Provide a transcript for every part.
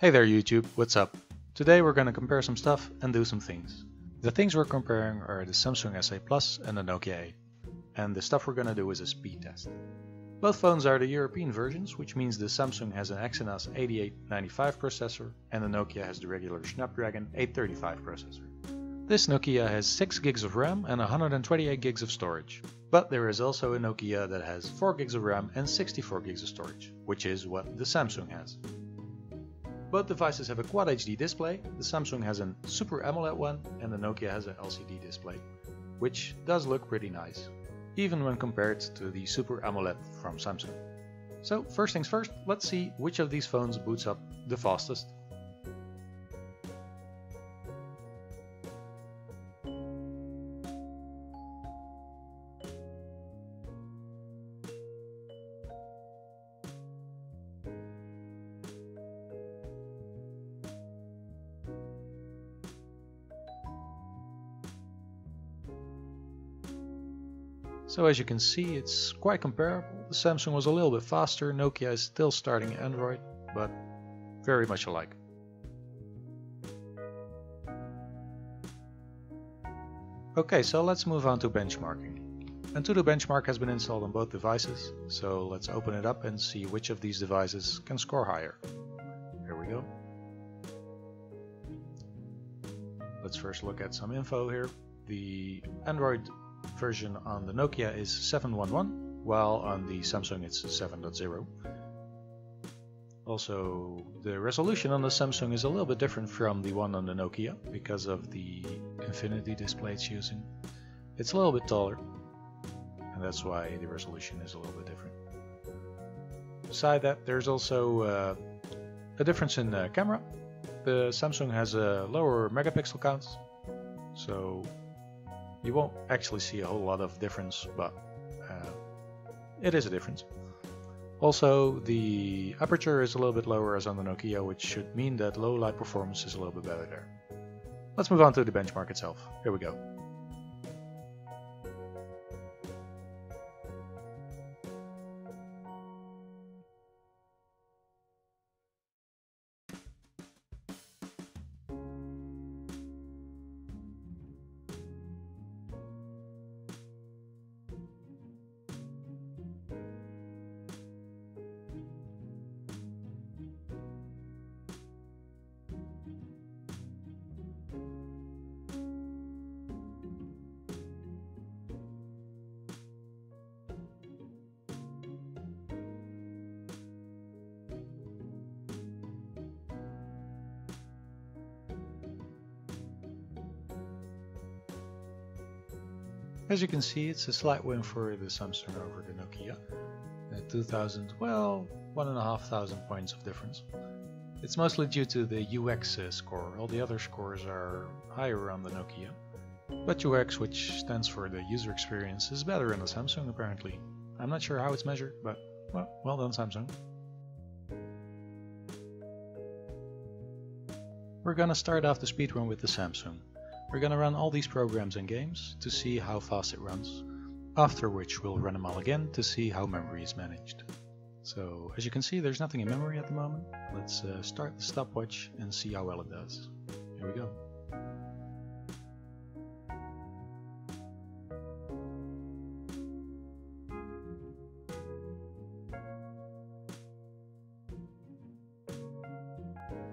Hey there YouTube, what's up? Today we're gonna compare some stuff and do some things. The things we're comparing are the Samsung S8 Plus and the Nokia 8. And the stuff we're gonna do is a speed test. Both phones are the European versions, which means the Samsung has an Exynos 8895 processor and the Nokia has the regular Snapdragon 835 processor. This Nokia has 6 gigs of RAM and 128 gigs of storage. But there is also a Nokia that has 4 gigs of RAM and 64 gigs of storage, which is what the Samsung has. Both devices have a Quad HD display. The Samsung has a Super AMOLED one and the Nokia has an LCD display, which does look pretty nice, even when compared to the Super AMOLED from Samsung. So first things first, let's see which of these phones boots up the fastest. So as you can see, it's quite comparable. The Samsung was a little bit faster, Nokia is still starting Android, but very much alike. Okay, so let's move on to benchmarking. Antutu Benchmark has been installed on both devices, so let's open it up and see which of these devices can score higher. Here we go. Let's first look at some info here. The Android version on the Nokia is 7.11, while on the Samsung it's 7.0. Also, the resolution on the Samsung is a little bit different from the one on the Nokia because of the infinity display it's using. It's a little bit taller, and that's why the resolution is a little bit different. Beside that, there's also a difference in the camera. The Samsung has a lower megapixel count, so you won't actually see a whole lot of difference, but it is a difference. Also, the aperture is a little bit lower as on the Nokia, which should mean that low light performance is a little bit better there. Let's move on to the benchmark itself. Here we go. As you can see, it's a slight win for the Samsung over the Nokia. 2000, well, 1,500 points of difference. It's mostly due to the UX score. All the other scores are higher on the Nokia. But UX, which stands for the user experience, is better in the Samsung apparently. I'm not sure how it's measured, but well done Samsung. We're gonna start off the speedrun with the Samsung. We're gonna run all these programs and games to see how fast it runs, after which we'll run them all again to see how memory is managed. So as you can see, there's nothing in memory at the moment. Let's start the stopwatch and see how well it does. Here we go.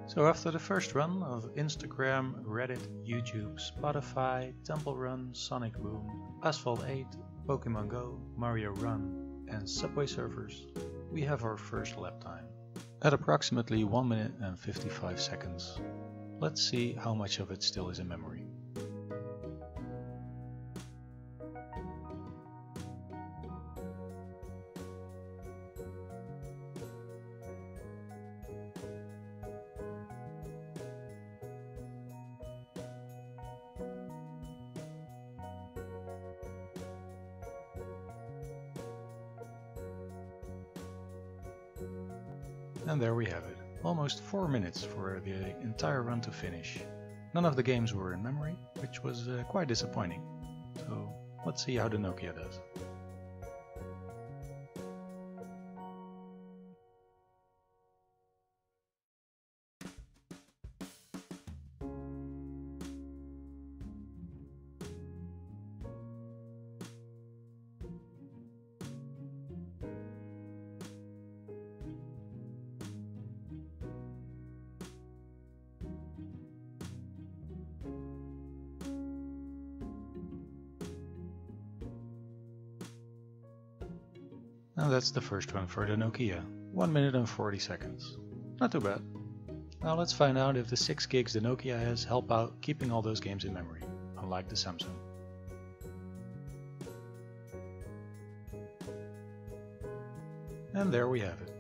So after the first run of Instagram, Reddit, YouTube, Spotify, Temple Run, Sonic Boom, Asphalt 8, Pokemon Go, Mario Run and Subway Surfers, we have our first lap time at approximately 1 minute and 55 seconds. Let's see how much of it still is in memory. And there we have it, almost 4 minutes for the entire run to finish. None of the games were in memory, which was quite disappointing. So let's see how the Nokia does. And that's the first one for the Nokia, 1 minute and 40 seconds. Not too bad. Now let's find out if the 6 gigs the Nokia has help out keeping all those games in memory, unlike the Samsung. And there we have it,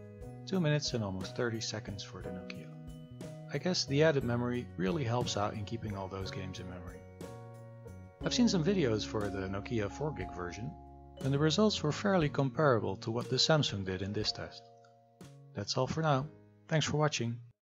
2 minutes and almost 30 seconds for the Nokia. I guess the added memory really helps out in keeping all those games in memory. I've seen some videos for the Nokia 4 gig version, and the results were fairly comparable to what the Samsung did in this test. That's all for now. Thanks for watching.